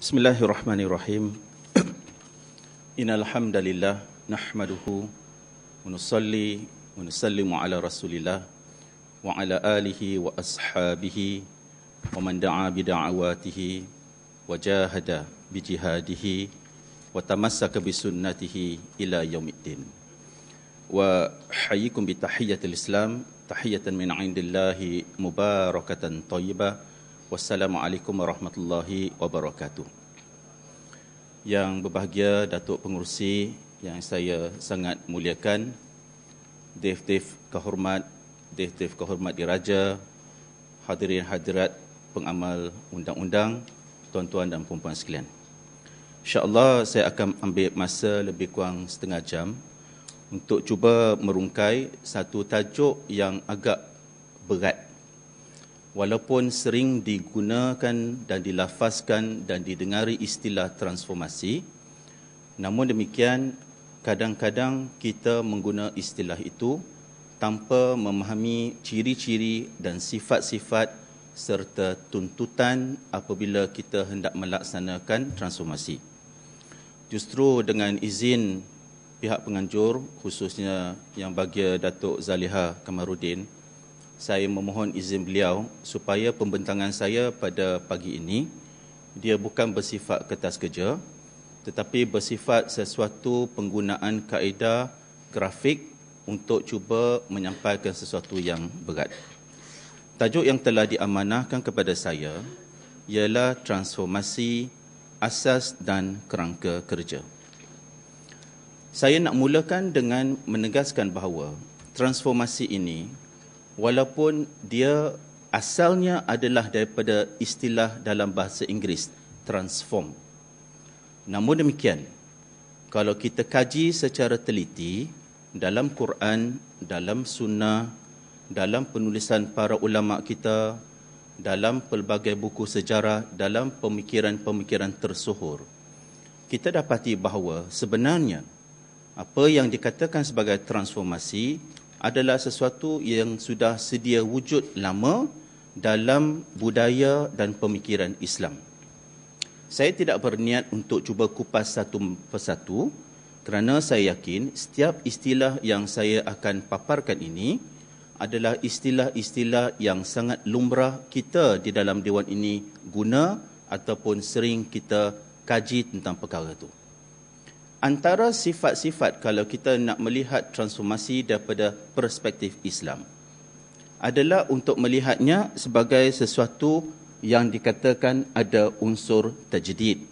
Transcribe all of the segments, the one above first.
Bismillahirrahmanirrahim. Innal hamdalillah nahmaduhu wa nusalli wa nusallimu ala Rasulillah wa ala alihi wa ashabihi wa man da'a bi da'awatihi wa jahada bi jihadihi wa tamassaka bi sunnatihi ila yaumiddin. Wa hayyikum bi tahiyyatil Islam, tahiyatan min 'indillahi mubarakatan thayyibah. Wassalamualaikum warahmatullahi wabarakatuh. Yang berbahagia Datuk Pengerusi yang saya sangat muliakan, Dev-Dev Kehormat Diraja, hadirin hadirat pengamal undang-undang, tuan-tuan dan puan-puan sekalian. InsyaAllah saya akan ambil masa lebih kurang setengah jam untuk cuba merungkai satu tajuk yang agak berat. Walaupun sering digunakan dan dilafazkan dan didengari istilah transformasi, namun demikian kadang-kadang kita menggunakan istilah itu tanpa memahami ciri-ciri dan sifat-sifat serta tuntutan apabila kita hendak melaksanakan transformasi. Justru dengan izin pihak penganjur, khususnya yang bahagia Datuk Zaliha Kamarudin, saya memohon izin beliau supaya pembentangan saya pada pagi ini dia bukan bersifat kertas kerja, tetapi bersifat sesuatu penggunaan kaedah grafik untuk cuba menyampaikan sesuatu yang berat. Tajuk yang telah diamanahkan kepada saya ialah transformasi asas dan kerangka kerja. Saya nak mulakan dengan menegaskan bahawa transformasi ini, walaupun dia asalnya adalah daripada istilah dalam bahasa Inggeris, transform. Namun demikian, kalau kita kaji secara teliti, dalam Quran, dalam sunnah, dalam penulisan para ulama kita, dalam pelbagai buku sejarah, dalam pemikiran-pemikiran tersohor, kita dapati bahawa sebenarnya apa yang dikatakan sebagai transformasi adalah sesuatu yang sudah sedia wujud lama dalam budaya dan pemikiran Islam. Saya tidak berniat untuk cuba kupas satu persatu kerana saya yakin setiap istilah yang saya akan paparkan ini adalah istilah-istilah yang sangat lumrah kita di dalam dewan ini guna ataupun sering kita kaji tentang perkara itu. Antara sifat-sifat kalau kita nak melihat transformasi daripada perspektif Islam adalah untuk melihatnya sebagai sesuatu yang dikatakan ada unsur tajdid.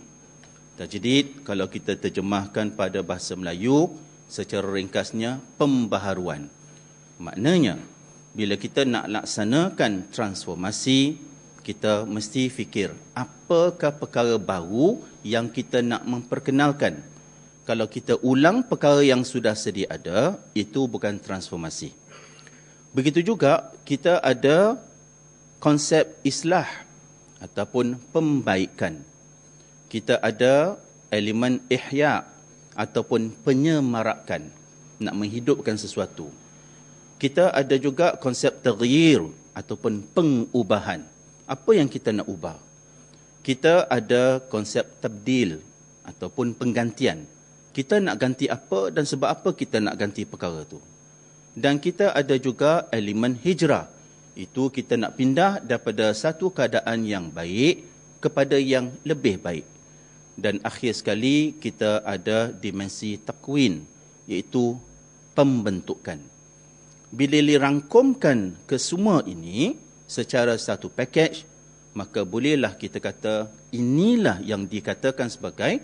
Tajdid kalau kita terjemahkan pada bahasa Melayu secara ringkasnya pembaharuan. Maknanya bila kita nak laksanakan transformasi, kita mesti fikir apakah perkara baru yang kita nak memperkenalkan. Kalau kita ulang perkara yang sudah sedia ada, itu bukan transformasi. Begitu juga kita ada konsep islah ataupun pembaikan. Kita ada elemen ihya ataupun penyemarakan, nak menghidupkan sesuatu. Kita ada juga konsep taghyir ataupun pengubahan. Apa yang kita nak ubah? Kita ada konsep tabdil ataupun penggantian. Kita nak ganti apa dan sebab apa kita nak ganti perkara itu. Dan kita ada juga elemen hijrah. Itu kita nak pindah daripada satu keadaan yang baik kepada yang lebih baik. Dan akhir sekali kita ada dimensi takwin, iaitu pembentukan. Bila dirangkumkan kesemua ini secara satu pakej, maka bolehlah kita kata inilah yang dikatakan sebagai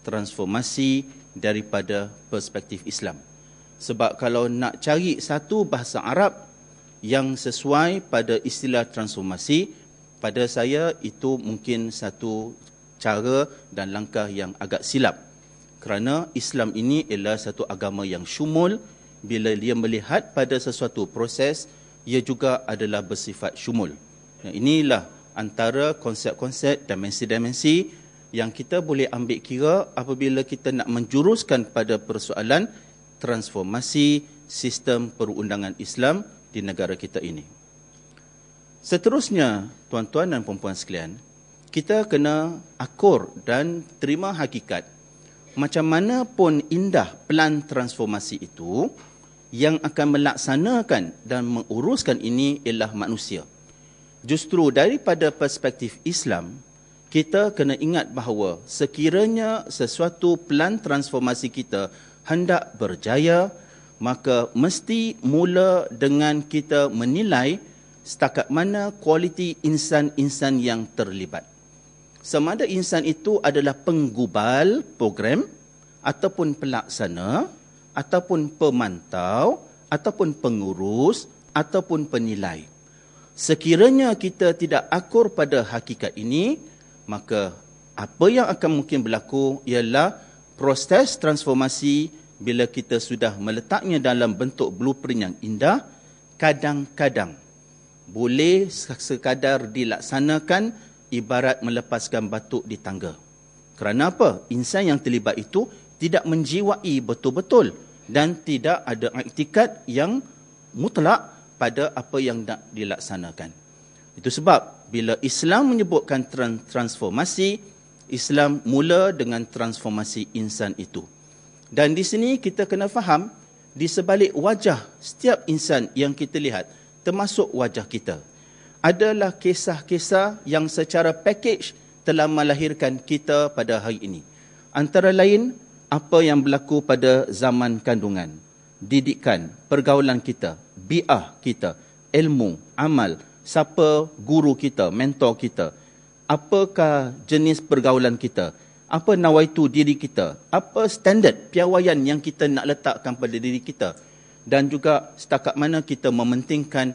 transformasi daripada perspektif Islam. Sebab kalau nak cari satu bahasa Arab yang sesuai pada istilah transformasi, pada saya itu mungkin satu cara dan langkah yang agak silap. Kerana Islam ini ialah satu agama yang syumul. Bila dia melihat pada sesuatu proses, ia juga adalah bersifat syumul. Inilah antara konsep-konsep, dimensi-dimensi yang kita boleh ambil kira apabila kita nak menjuruskan pada persoalan transformasi sistem perundangan Islam di negara kita ini. Seterusnya, tuan-tuan dan puan-puan sekalian, kita kena akur dan terima hakikat. Macam mana pun indah pelan transformasi itu, yang akan melaksanakan dan menguruskan ini ialah manusia. Justru daripada perspektif Islam, kita kena ingat bahawa sekiranya sesuatu pelan transformasi kita hendak berjaya, maka mesti mula dengan kita menilai setakat mana kualiti insan-insan yang terlibat. Sama ada insan itu adalah penggubal program, ataupun pelaksana, ataupun pemantau, ataupun pengurus, ataupun penilai. Sekiranya kita tidak akur pada hakikat ini, maka apa yang akan mungkin berlaku ialah proses transformasi bila kita sudah meletaknya dalam bentuk blueprint yang indah, kadang-kadang boleh sekadar dilaksanakan ibarat melepaskan batuk di tangga. Kerana apa? Insan yang terlibat itu tidak menjiwai betul-betul dan tidak ada iktikad yang mutlak pada apa yang nak dilaksanakan. Itu sebab bila Islam menyebutkan transformasi, Islam mula dengan transformasi insan itu. Dan di sini kita kena faham, di sebalik wajah setiap insan yang kita lihat, termasuk wajah kita, adalah kisah-kisah yang secara package telah melahirkan kita pada hari ini. Antara lain, apa yang berlaku pada zaman kandungan, didikan, pergaulan kita, bi'ah kita, ilmu, amal, siapa guru kita, mentor kita, apakah jenis pergaulan kita, apa nawaitu diri kita, apa standard piawaian yang kita nak letakkan pada diri kita, dan juga setakat mana kita mementingkan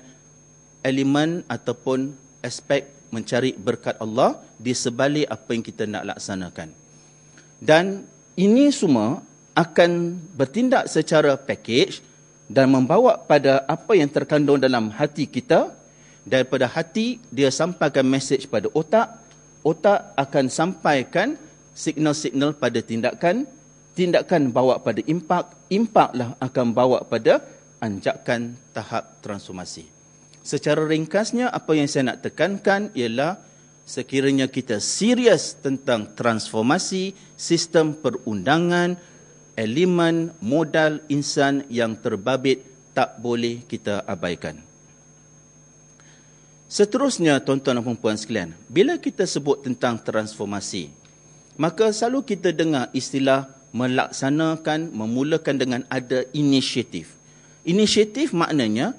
elemen ataupun aspek mencari berkat Allah di sebalik apa yang kita nak laksanakan. Dan ini semua akan bertindak secara package dan membawa pada apa yang terkandung dalam hati kita. Daripada hati, dia sampaikan mesej pada otak. Otak akan sampaikan signal-signal pada tindakan. Tindakan bawa pada impak. Impaklah akan bawa pada anjakan tahap transformasi. Secara ringkasnya, apa yang saya nak tekankan ialah sekiranya kita serius tentang transformasi sistem perundangan, elemen modal insan yang terbabit tak boleh kita abaikan. Seterusnya, tuan-tuan dan puan-puan sekalian, bila kita sebut tentang transformasi, maka selalu kita dengar istilah melaksanakan, memulakan dengan ada inisiatif. Inisiatif maknanya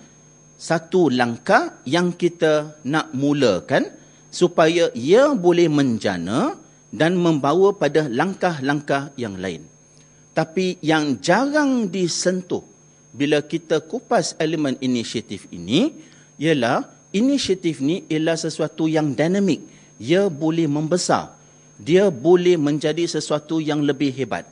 satu langkah yang kita nak mulakan supaya ia boleh menjana dan membawa pada langkah-langkah yang lain. Tapi yang jarang disentuh bila kita kupas elemen inisiatif ini ialah inisiatif ni ialah sesuatu yang dinamik. Ia boleh membesar. Dia boleh menjadi sesuatu yang lebih hebat.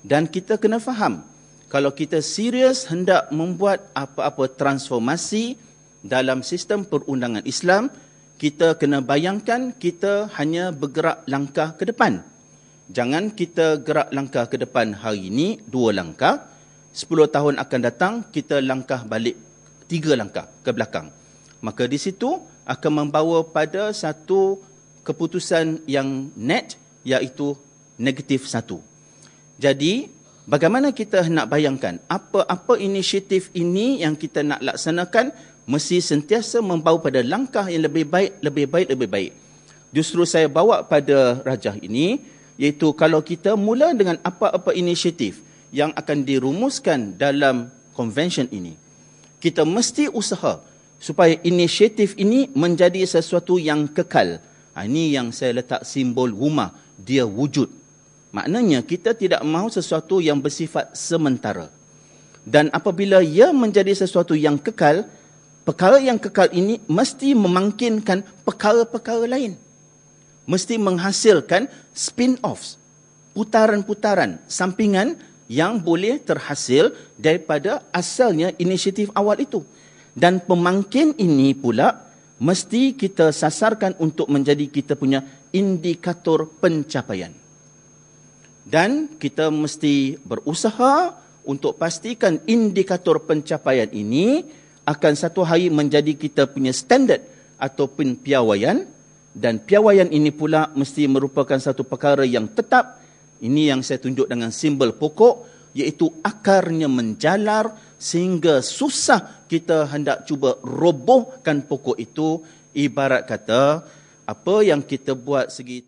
Dan kita kena faham, kalau kita serius hendak membuat apa-apa transformasi dalam sistem perundangan Islam, kita kena bayangkan kita hanya bergerak langkah ke depan. Jangan kita gerak langkah ke depan hari ini, 2 langkah. 10 tahun akan datang, kita langkah balik 3 langkah ke belakang. Maka di situ akan membawa pada satu keputusan yang net, iaitu negatif 1. Jadi, bagaimana kita nak bayangkan apa-apa inisiatif ini yang kita nak laksanakan mesti sentiasa membawa pada langkah yang lebih baik, lebih baik, lebih baik. Justru saya bawa pada rajah ini, iaitu kalau kita mula dengan apa-apa inisiatif yang akan dirumuskan dalam convention ini, kita mesti usaha supaya inisiatif ini menjadi sesuatu yang kekal. Ini yang saya letak simbol rumah, dia wujud. Maknanya kita tidak mahu sesuatu yang bersifat sementara. Dan apabila ia menjadi sesuatu yang kekal, perkara yang kekal ini mesti memangkinkan perkara-perkara lain. Mesti menghasilkan spin-offs, putaran-putaran, sampingan yang boleh terhasil daripada asalnya inisiatif awal itu. Dan pemangkin ini pula mesti kita sasarkan untuk menjadi kita punya indikator pencapaian. Dan kita mesti berusaha untuk pastikan indikator pencapaian ini akan satu hari menjadi kita punya standard ataupun piawaian Dan piawaian ini pula mesti merupakan satu perkara yang tetap. Ini yang saya tunjuk dengan simbol pokok, iaitu akarnya menjalar sehingga susah kita hendak cuba robohkan pokok itu. Ibarat kata, apa yang kita buat segi